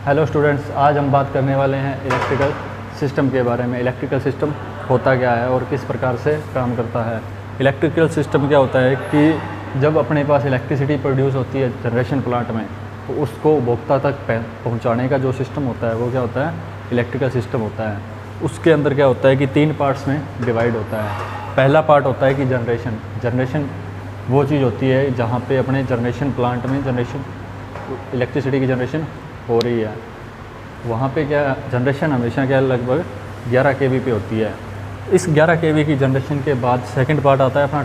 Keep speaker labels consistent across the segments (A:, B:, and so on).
A: Hello students, आज हम बात करने वाले हैं इलेक्ट्रिकल सिस्टम के बारे में। इलेक्ट्रिकल सिस्टम होता क्या है और किस प्रकार से काम करता है। इलेक्ट्रिकल सिस्टम क्या होता है कि जब अपने पास इलेक्ट्रिसिटी प्रोड्यूस होती है जनरेशन प्लांट में, तो उसको उपभोक्ता तक पहुंचाने का जो सिस्टम होता है वो क्या होता है, इलेक्ट्रिकल सिस्टम होता है। उसके अंदर क्या होता है कि 3 पार्ट्स में डिवाइड होता है। पहला पार्ट होता है कि जनरेशन वो चीज़ होती है जहाँ पे अपने जनरेशन प्लांट में इलेक्ट्रिसिटी की जनरेशन हो रही है। वहाँ पे क्या जनरेशन हमेशा क्या लगभग 11 kV पे होती है। इस 11 kV की जनरेशन के बाद सेकंड पार्ट आता है अपना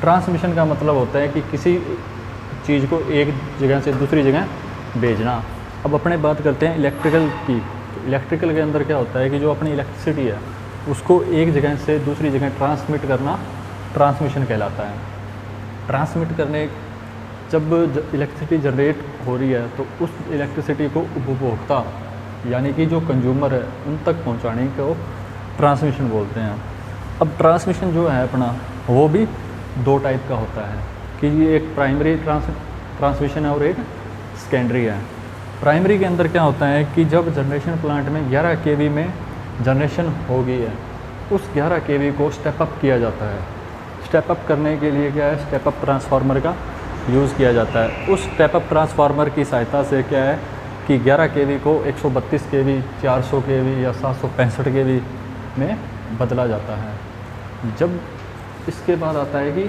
A: ट्रांसमिशन का मतलब होता है कि किसी चीज़ को एक जगह से दूसरी जगह भेजना। अब अपने बात करते हैं इलेक्ट्रिकल की। तो इलेक्ट्रिकल के अंदर क्या होता है कि जो अपनी इलेक्ट्रिसिटी है उसको एक जगह से दूसरी जगह ट्रांसमिट करना ट्रांसमिशन कहलाता है। ट्रांसमिट करने जब इलेक्ट्रिसिटी जनरेट हो रही है तो उस इलेक्ट्रिसिटी को उपभोक्ता यानी कि जो कंज्यूमर है उन तक पहुंचाने को ट्रांसमिशन बोलते हैं। अब ट्रांसमिशन जो है अपना वो भी 2 टाइप का होता है कि ये एक प्राइमरी ट्रांसमिशन है और एक सेकेंडरी है। प्राइमरी के अंदर क्या होता है कि जब जनरेशन प्लांट में 11 kV में जनरेशन हो गई है, उस 11 kV को स्टेप अप किया जाता है। स्टेप अप करने के लिए क्या है, स्टेप अप ट्रांसफार्मर का यूज़ किया जाता है। उस स्टेप अप ट्रांसफार्मर की सहायता से क्या है कि 11 kV को 132 kV, 400 kV या 765 kV में बदला जाता है। जब इसके बाद आता है कि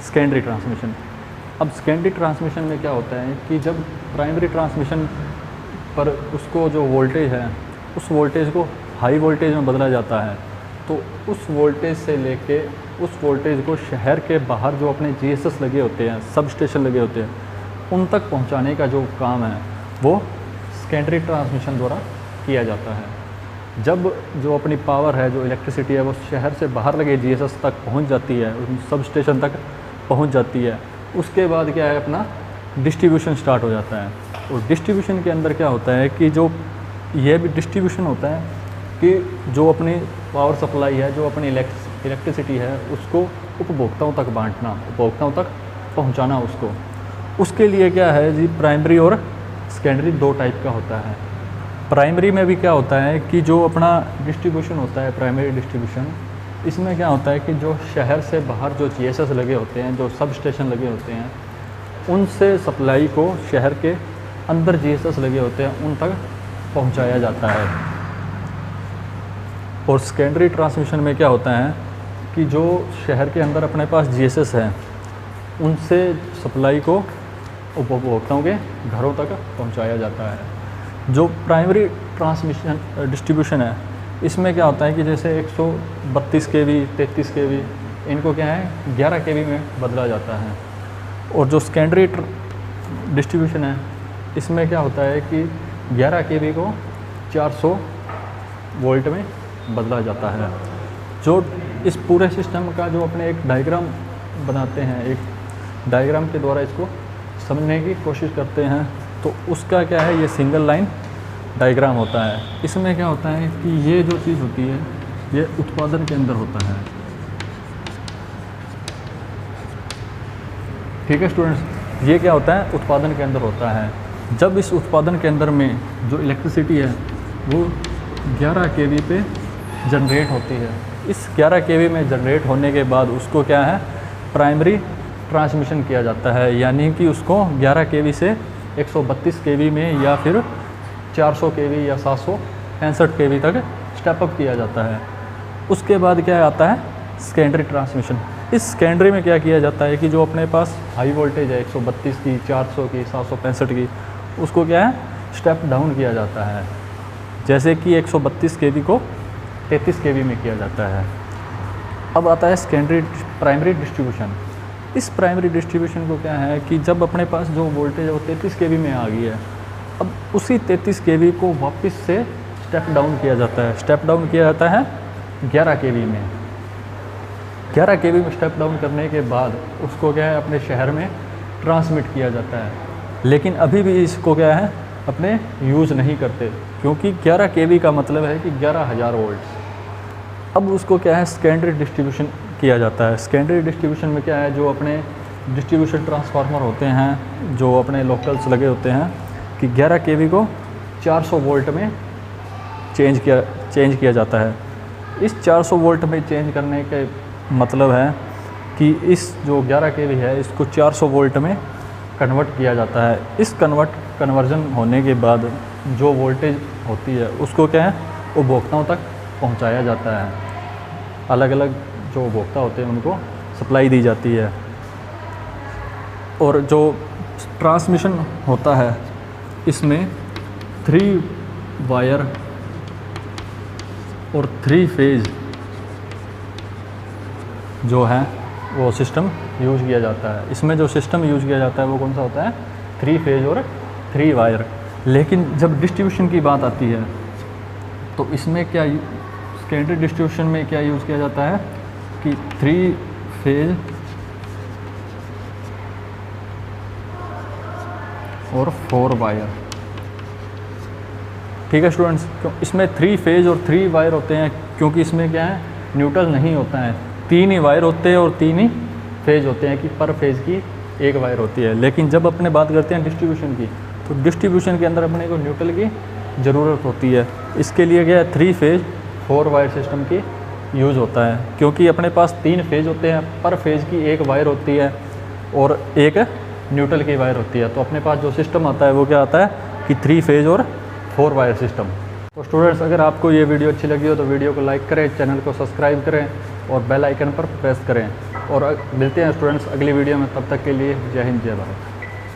A: सेकेंडरी ट्रांसमिशन। अब सेकेंडरी ट्रांसमिशन में क्या होता है कि जब प्राइमरी ट्रांसमिशन पर उसको जो वोल्टेज है उस वोल्टेज को हाई वोल्टेज में बदला जाता है, तो उस वोल्टेज से लेके उस वोल्टेज को शहर के बाहर जो अपने GSS लगे होते हैं, सब स्टेशन लगे होते हैं, उन तक पहुंचाने का जो काम है वो सेकेंडरी ट्रांसमिशन द्वारा किया जाता है। जब जो अपनी पावर है, जो इलेक्ट्रिसिटी है, वो शहर से बाहर लगे GSS तक पहुंच जाती है, उन सब स्टेशन तक पहुंच जाती है, उसके बाद क्या है अपना डिस्ट्रीब्यूशन स्टार्ट हो जाता है। और डिस्ट्रीब्यूशन के अंदर क्या होता है कि जो ये भी डिस्ट्रीब्यूशन होता है कि जो अपनी पावर सप्लाई है, जो अपनी इलेक्ट्रिसिटी है, उसको उपभोक्ताओं तक बांटना, उपभोक्ताओं तक पहुंचाना उसको। उसके लिए क्या है जी, प्राइमरी और सेकेंडरी 2 टाइप का होता है। प्राइमरी में भी क्या होता है कि जो अपना डिस्ट्रीब्यूशन होता है, प्राइमरी डिस्ट्रीब्यूशन, इसमें क्या होता है कि जो शहर से बाहर जो GSS लगे होते हैं, जो सब स्टेशन लगे होते हैं, उनसे सप्लाई को शहर के अंदर GSS लगे होते हैं उन तक पहुंचाया जाता है। और सेकेंडरी ट्रांसमिशन में क्या होता है कि जो शहर के अंदर अपने पास GSS है, उनसे सप्लाई को उपभोक्ताओं के घरों तक पहुंचाया जाता है। जो प्राइमरी ट्रांसमिशन डिस्ट्रीब्यूशन है, इसमें क्या होता है कि जैसे 132 kV, 33 kV, इनको क्या है 11 kV में बदला जाता है। और जो सेकेंडरी डिस्ट्रीब्यूशन है, इसमें क्या होता है कि 11 kV को 400 वोल्ट में बदला जाता है। जो इस पूरे सिस्टम का जो अपने एक डायग्राम बनाते हैं, एक डायग्राम के द्वारा इसको समझने की कोशिश करते हैं, तो उसका क्या है, ये सिंगल लाइन डायग्राम होता है। इसमें क्या होता है कि ये जो चीज़ होती है ये उत्पादन के अंदर होता है। ठीक है स्टूडेंट्स, ये क्या होता है, उत्पादन के अंदर होता है। जब इस उत्पादन के अंदर में जो इलेक्ट्रिसिटी है वो 11 kV पे जनरेट होती है। इस 11 kV में जनरेट होने के बाद उसको क्या है, प्राइमरी ट्रांसमिशन किया जाता है, यानी कि उसको 11 kV से 132 kV में या फिर 400 kV या 765 kV तक स्टेप अप किया जाता है। उसके बाद क्या आता है, सेकेंडरी ट्रांसमिशन। इस सेकेंडरी में क्या किया जाता है कि जो अपने पास हाई वोल्टेज है 132 की, 400 की, 765 की, उसको क्या है स्टेप डाउन किया जाता है। जैसे कि 132 kV को 33 kV में किया जाता है। अब आता है सेकेंडरी प्राइमरी डिस्ट्रीब्यूशन। इस प्राइमरी डिस्ट्रीब्यूशन को क्या है कि जब अपने पास जो वोल्टेज है वो 33 kV में आ गई है, अब उसी 33 kV को वापस से स्टेप डाउन किया जाता है। स्टेप डाउन किया जाता है 11 kV में। 11 kV में स्टेप डाउन करने के बाद उसको क्या है अपने शहर में ट्रांसमिट किया जाता है। लेकिन अभी भी इसको क्या है अपने यूज़ नहीं करते, क्योंकि 11 kV का मतलब है कि 11,000 वोल्ट। अब उसको क्या है सेकेंडरी डिस्ट्रीब्यूशन किया जाता है। सेकेंडरी डिस्ट्रीब्यूशन में क्या है, जो अपने डिस्ट्रीब्यूशन ट्रांसफार्मर होते हैं जो अपने लोकल्स लगे होते हैं कि 11 kV को 400 वोल्ट में चेंज किया जाता है। इस 400 वोल्ट में चेंज करने के मतलब है कि इस जो 11 kV है इसको 400 वोल्ट में कन्वर्ट किया जाता है। इस कन्वर्जन होने के बाद जो वोल्टेज होती है उसको क्या है उपभोक्ताओं तक पहुंचाया जाता है। अलग अलग जो उपभोक्ता होते हैं उनको सप्लाई दी जाती है। और जो ट्रांसमिशन होता है इसमें 3 वायर और 3 फेज जो है वो सिस्टम यूज़ किया जाता है। इसमें जो सिस्टम यूज़ किया जाता है वो कौन सा होता है 3 फेज और 3 वायर। लेकिन जब डिस्ट्रीब्यूशन की बात आती है तो इसमें क्या सेकेंडरी डिस्ट्रीब्यूशन में क्या यूज़ किया जाता है कि 3 फेज और 4 वायर। ठीक है स्टूडेंट्स, इसमें 3 फेज और 3 वायर होते हैं क्योंकि इसमें क्या है न्यूट्रल नहीं होता है। 3 ही वायर होते हैं और 3 ही फेज होते हैं कि पर फेज की 1 वायर होती है। लेकिन जब अपने बात करते हैं डिस्ट्रीब्यूशन की तो डिस्ट्रीब्यूशन के अंदर अपने को न्यूट्रल की ज़रूरत होती है। इसके लिए क्या है 3 फेज 4 वायर सिस्टम की यूज़ होता है क्योंकि अपने पास 3 फेज होते हैं, पर फेज की 1 वायर होती है और 1 न्यूट्रल की वायर होती है। तो अपने पास जो सिस्टम आता है वो क्या आता है कि 3 फेज और 4 वायर सिस्टम। तो स्टूडेंट्स अगर आपको ये वीडियो अच्छी लगी हो तो वीडियो को लाइक करें, चैनल को सब्सक्राइब करें और बेल आइकन पर प्रेस करें। और मिलते हैं स्टूडेंट्स अगली वीडियो में, तब तक के लिए जय हिंद जय भारत।